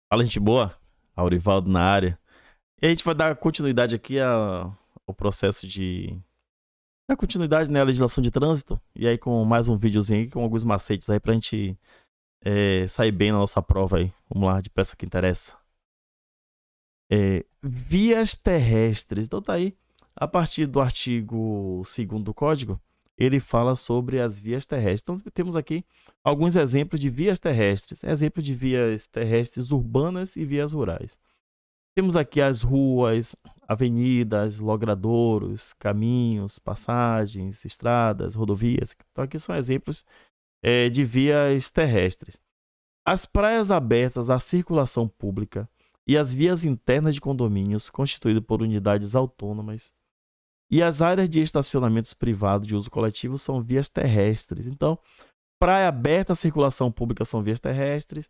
Fala, gente boa. Aurivaldo na área. E a gente vai dar continuidade aqui ao processo de. Dar continuidade, né, à legislação de trânsito. E aí, com mais um videozinho aí, com alguns macetes aí pra gente sair bem na nossa prova aí. Vamos lá, depressa que interessa. Vias terrestres. Então tá aí. A partir do artigo 2º do Código, ele fala sobre as vias terrestres. Então temos aqui alguns exemplos de vias terrestres. Exemplo de vias terrestres urbanas e vias rurais. Temos aqui as ruas, avenidas, logradouros, caminhos, passagens, estradas, rodovias. Então aqui são exemplos de vias terrestres. As praias abertas à circulação pública e as vias internas de condomínios constituídas por unidades autônomas e as áreas de estacionamentos privados de uso coletivo são vias terrestres. Então, praia aberta à circulação pública são vias terrestres.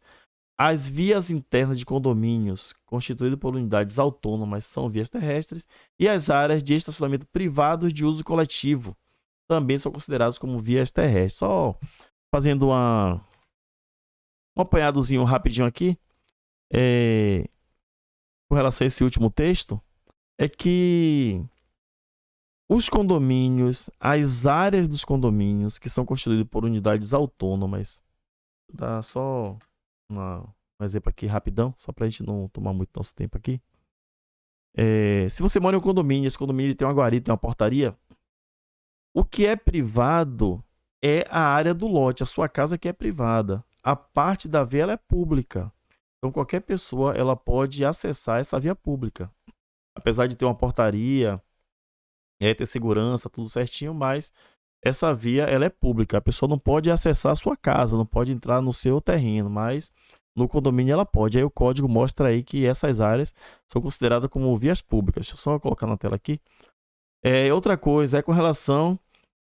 As vias internas de condomínios, constituídas por unidades autônomas, são vias terrestres, e as áreas de estacionamento privados de uso coletivo também são consideradas como vias terrestres. Só fazendo um apanhadozinho rapidinho aqui, com relação a esse último texto, é que os condomínios, as áreas dos condomínios que são constituídas por unidades autônomas, dá só um exemplo aqui rapidão, só pra gente não tomar muito nosso tempo aqui. Se você mora em um condomínio, esse condomínio tem uma guarita, tem uma portaria, o que é privado é a área do lote, a sua casa que é privada. A parte da via ela é pública. Então qualquer pessoa ela pode acessar essa via pública. Apesar de ter uma portaria, ter segurança, tudo certinho, mas essa via ela é pública. A pessoa não pode acessar a sua casa, não pode entrar no seu terreno, mas no condomínio ela pode. Aí o código mostra aí que essas áreas são consideradas como vias públicas. Deixa eu só colocar na tela aqui. Outra coisa é com relação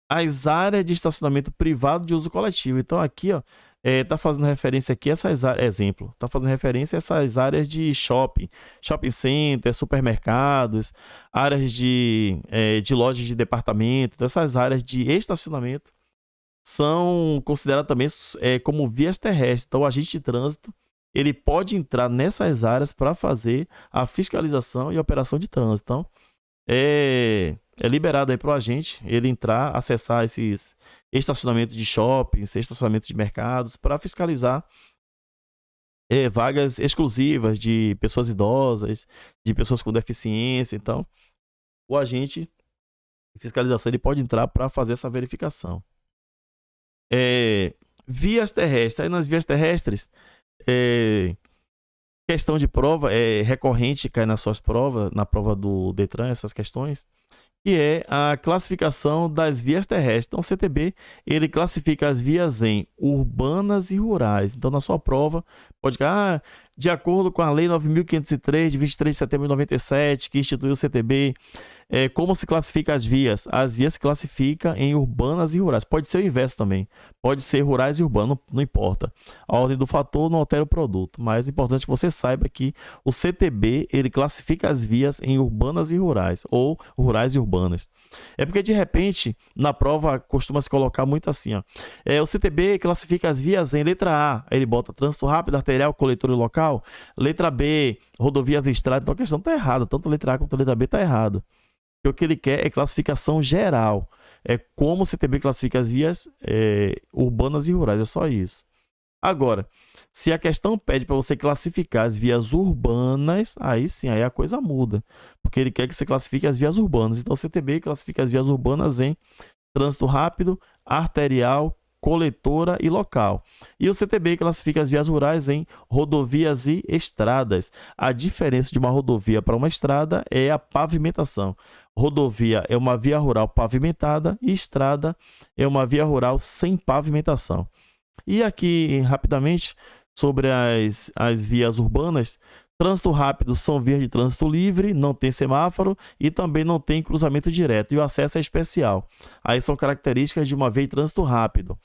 às áreas de estacionamento privado de uso coletivo. Então aqui, ó, tá fazendo referência aqui a essas áreas, exemplo, tá fazendo referência a essas áreas de shopping center, supermercados, áreas de lojas de departamento, dessas áreas de estacionamento são consideradas também como vias terrestres. Então o agente de trânsito ele pode entrar nessas áreas para fazer a fiscalização e a operação de trânsito. Então é liberado aí para o agente ele entrar, acessar esses estacionamentos de shoppings, estacionamentos de mercados, para fiscalizar vagas exclusivas de pessoas idosas, de pessoas com deficiência. Então, o agente de fiscalização ele pode entrar para fazer essa verificação. Vias terrestres. Aí nas vias terrestres, questão de prova é recorrente, cai nas suas provas, na prova do Detran, essas questões, que é a classificação das vias terrestres. Então, o CTB, ele classifica as vias em urbanas e rurais. Então, na sua prova, pode ficar, de acordo com a Lei 9.503, de 23 de setembro de 97, que instituiu o CTB, como se classifica as vias? As vias se classificam em urbanas e rurais. Pode ser o inverso também. Pode ser rurais e urbanos, não importa. A ordem do fator não altera o produto. Mas é importante que você saiba que o CTB, ele classifica as vias em urbanas e rurais, ou rurais e urbanas. É porque, de repente, na prova costuma se colocar muito assim, ó. O CTB classifica as vias em letra A, ele bota trânsito rápido, arterial, coletor e local. Letra B, rodovias e estradas. Então a questão está errada. Tanto a letra A quanto a letra B está errado. O que ele quer é classificação geral. É como o CTB classifica as vias urbanas e rurais. É só isso. Agora, se a questão pede para você classificar as vias urbanas, aí sim, aí a coisa muda. Porque ele quer que você classifique as vias urbanas. Então o CTB classifica as vias urbanas em trânsito rápido, arterial, coletora e local. E o CTB classifica as vias rurais em rodovias e estradas. A diferença de uma rodovia para uma estrada é a pavimentação. Rodovia é uma via rural pavimentada e estrada é uma via rural sem pavimentação. E aqui, rapidamente, sobre as vias urbanas, trânsito rápido são vias de trânsito livre, não tem semáforo e também não tem cruzamento direto. E o acesso é especial. Aí são características de uma via de trânsito rápido.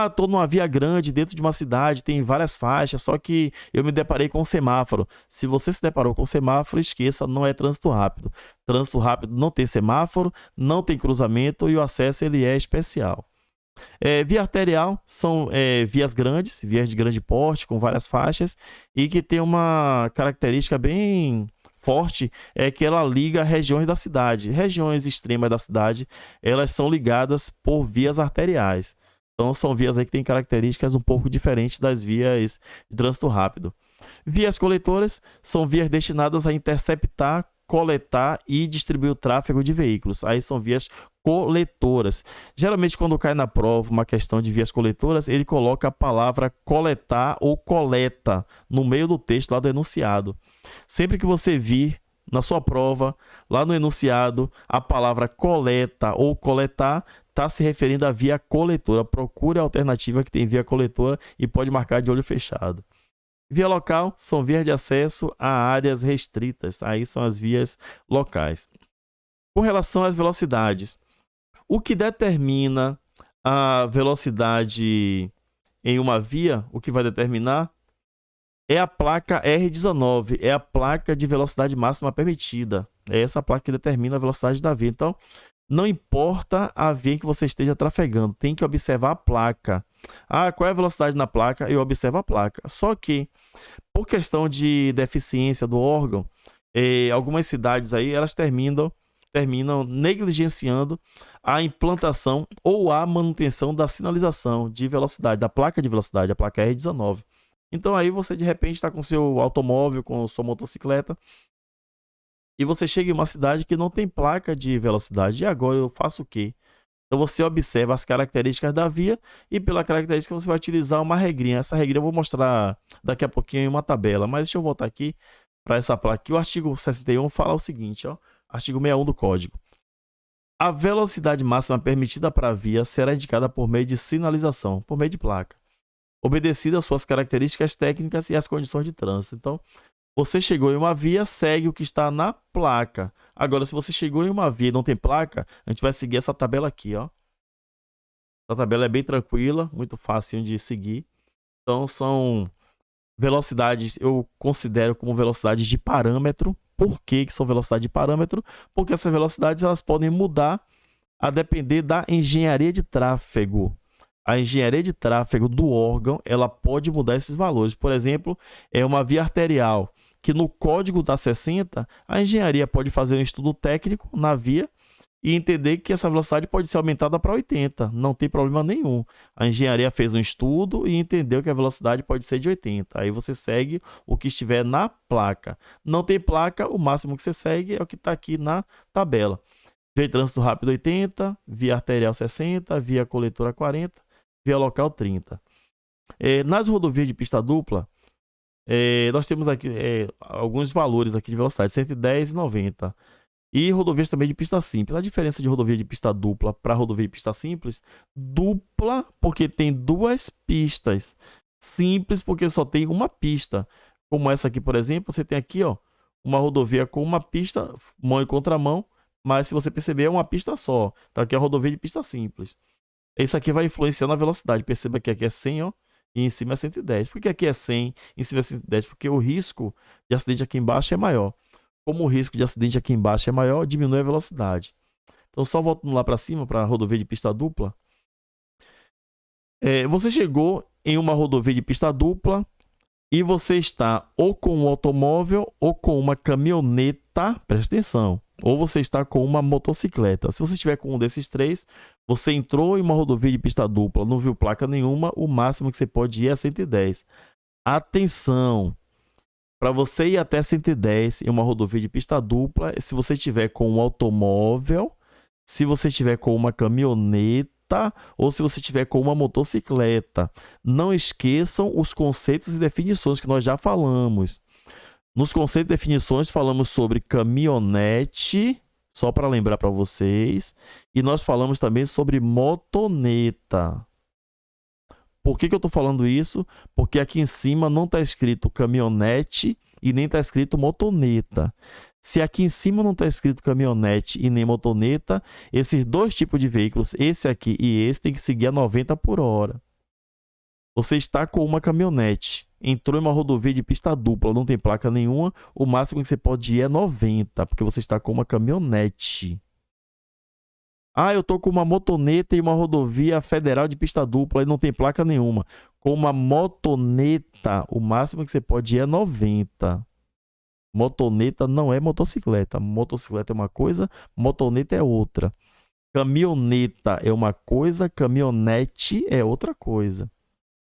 Estou numa via grande dentro de uma cidade, tem várias faixas, só que eu me deparei com um semáforo. Se você se deparou com semáforo, esqueça, não é trânsito rápido. Trânsito rápido não tem semáforo, não tem cruzamento e o acesso ele é especial. Via arterial são vias grandes, vias de grande porte, com várias faixas, e que tem uma característica bem forte, é que ela liga regiões da cidade. Regiões extremas da cidade, elas são ligadas por vias arteriais. Então são vias aí que têm características um pouco diferentes das vias de trânsito rápido. Vias coletoras são vias destinadas a interceptar, coletar e distribuir o tráfego de veículos. Aí são vias coletoras. Geralmente, quando cai na prova uma questão de vias coletoras, ele coloca a palavra coletar ou coleta no meio do texto lá do enunciado. Sempre que você vir na sua prova, lá no enunciado, a palavra coleta ou coletar está se referindo à via coletora. Procure a alternativa que tem via coletora e pode marcar de olho fechado. Via local são vias de acesso a áreas restritas. Aí são as vias locais. Com relação às velocidades, o que determina a velocidade em uma via, o que vai determinar é a placa R19, é a placa de velocidade máxima permitida. É essa placa que determina a velocidade da via. Então, não importa a via em que você esteja trafegando, tem que observar a placa. Qual é a velocidade na placa? Eu observo a placa. Só que, por questão de deficiência do órgão, algumas cidades aí, elas terminam negligenciando a implantação ou a manutenção da sinalização de velocidade, da placa de velocidade, a placa R19. Então aí você de repente está com seu automóvel, com sua motocicleta, e você chega em uma cidade que não tem placa de velocidade. E agora eu faço o quê? Então você observa as características da via e pela característica você vai utilizar uma regrinha. Essa regrinha eu vou mostrar daqui a pouquinho em uma tabela, mas deixa eu voltar aqui para essa placa aqui. O artigo 61 fala o seguinte, ó, artigo 61 do Código. A velocidade máxima permitida para a via será indicada por meio de sinalização, por meio de placa, obedecida às suas características técnicas e às condições de trânsito. Então, você chegou em uma via, segue o que está na placa. Agora, se você chegou em uma via e não tem placa, a gente vai seguir essa tabela aqui, ó. Essa tabela é bem tranquila, muito fácil de seguir. Então, são velocidades, eu considero como velocidades de parâmetro. Por que são velocidades de parâmetro? Porque essas velocidades elas podem mudar a depender da engenharia de tráfego. A engenharia de tráfego do órgão, ela pode mudar esses valores. Por exemplo, é uma via arterial, que no código da 60, a engenharia pode fazer um estudo técnico na via e entender que essa velocidade pode ser aumentada para 80, não tem problema nenhum. A engenharia fez um estudo e entendeu que a velocidade pode ser de 80. Aí você segue o que estiver na placa. Não tem placa, o máximo que você segue é o que está aqui na tabela. Via de trânsito rápido 80, via arterial 60, via coletora 40, via local 30. Nas rodovias de pista dupla, nós temos aqui alguns valores aqui de velocidade, 110 e 90. E rodovias também de pista simples. A diferença de rodovia de pista dupla para rodovia de pista simples, dupla porque tem duas pistas, simples porque só tem uma pista. Como essa aqui, por exemplo, você tem aqui, ó, uma rodovia com uma pista, mão e contramão, mas se você perceber é uma pista só. Então aqui é a rodovia de pista simples. Isso aqui vai influenciar na velocidade. Perceba que aqui é 100, ó, e em cima é 110. Por que aqui é 100 e em cima é 110? Porque o risco de acidente aqui embaixo é maior. Como o risco de acidente aqui embaixo é maior, diminui a velocidade. Então, só voltando lá para cima, para a rodovia de pista dupla. Você chegou em uma rodovia de pista dupla e você está ou com um automóvel ou com uma caminhoneta, presta atenção, ou você está com uma motocicleta. Se você estiver com um desses três, você entrou em uma rodovia de pista dupla, não viu placa nenhuma, o máximo que você pode ir é 110. Atenção! Para você ir até 110 em uma rodovia de pista dupla, se você estiver com um automóvel, se você estiver com uma caminhoneta ou se você estiver com uma motocicleta. Não esqueçam os conceitos e definições que nós já falamos. Nos conceitos e definições falamos sobre caminhonete, só para lembrar para vocês, e nós falamos também sobre motoneta. Por que eu estou falando isso? Porque aqui em cima não está escrito caminhonete e nem está escrito motoneta. Se aqui em cima não está escrito caminhonete e nem motoneta, esses dois tipos de veículos, esse aqui e esse, tem que seguir a 90 por hora. Você está com uma caminhonete, entrou em uma rodovia de pista dupla, não tem placa nenhuma, o máximo que você pode ir é 90, porque você está com uma caminhonete. Ah, eu tô com uma motoneta e uma rodovia federal de pista dupla e não tem placa nenhuma. Com uma motoneta, o máximo que você pode ir é 90. Motoneta não é motocicleta. Motocicleta é uma coisa, motoneta é outra. Caminhoneta é uma coisa, caminhonete é outra coisa.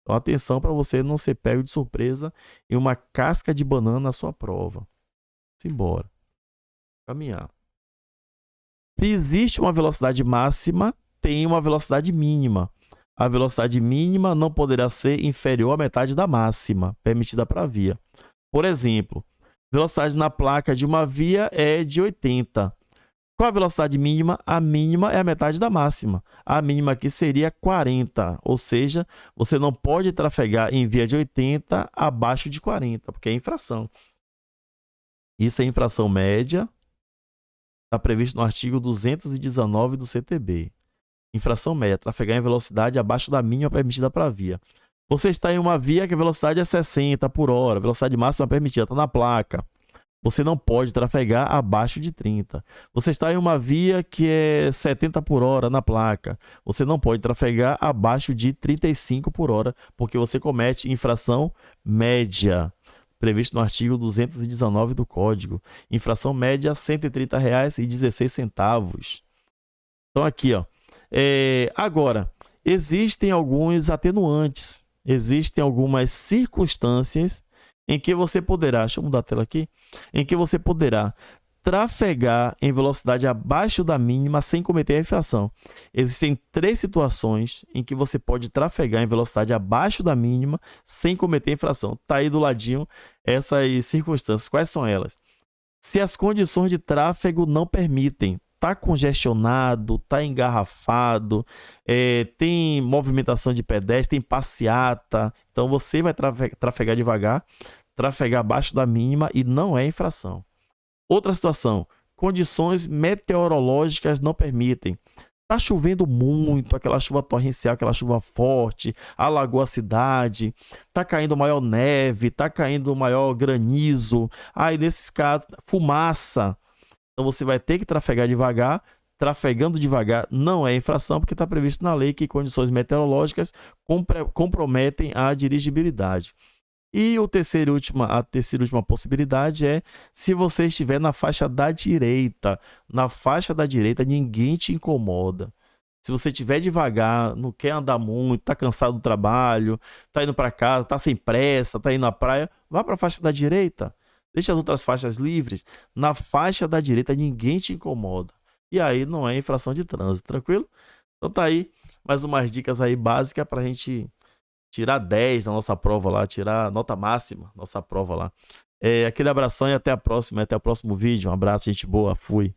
Então, atenção para você não ser pego de surpresa em uma casca de banana na sua prova. Simbora. Caminhar. Se existe uma velocidade máxima, tem uma velocidade mínima. A velocidade mínima não poderá ser inferior à metade da máxima permitida para a via. Por exemplo, velocidade na placa de uma via é de 80. Qual a velocidade mínima? A mínima é a metade da máxima. A mínima aqui seria 40, ou seja, você não pode trafegar em via de 80 abaixo de 40, porque é infração. Isso é infração média, está previsto no artigo 219 do CTB. Infração média, trafegar em velocidade abaixo da mínima permitida para a via. Você está em uma via que a velocidade é 60 por hora, velocidade máxima permitida, está na placa. Você não pode trafegar abaixo de 30. Você está em uma via que é 70 por hora na placa. Você não pode trafegar abaixo de 35 por hora, porque você comete infração média, previsto no artigo 219 do Código. Infração média, R$ 130,16. Então aqui, ó. Agora, existem alguns atenuantes, existem algumas circunstâncias em que você poderá, deixa eu mudar a tela aqui, em que você poderá trafegar em velocidade abaixo da mínima sem cometer a infração. Existem 3 situações em que você pode trafegar em velocidade abaixo da mínima sem cometer a infração. Está aí do ladinho essas circunstâncias. Quais são elas? Se as condições de tráfego não permitem, está congestionado, está engarrafado, tem movimentação de pedestre, tem passeata, então você vai trafegar devagar, trafegar abaixo da mínima e não é infração. Outra situação, condições meteorológicas não permitem. Está chovendo muito, aquela chuva torrencial, aquela chuva forte, alagou a cidade, está caindo maior neve, está caindo maior granizo, aí nesses casos, fumaça. Então você vai ter que trafegar devagar. Trafegando devagar não é infração, porque está previsto na lei que condições meteorológicas comprometem a dirigibilidade. E a terceira e última possibilidade é se você estiver na faixa da direita. Na faixa da direita ninguém te incomoda. Se você estiver devagar, não quer andar muito, está cansado do trabalho, está indo para casa, está sem pressa, está indo na praia, vá para a faixa da direita. Deixa as outras faixas livres. Na faixa da direita ninguém te incomoda. E aí não é infração de trânsito, tranquilo? Então tá aí mais umas dicas aí básicas para a gente tirar 10 na nossa prova lá, tirar nota máxima nossa prova lá. Aquele abração e até a próxima, até o próximo vídeo. Um abraço, gente boa, fui.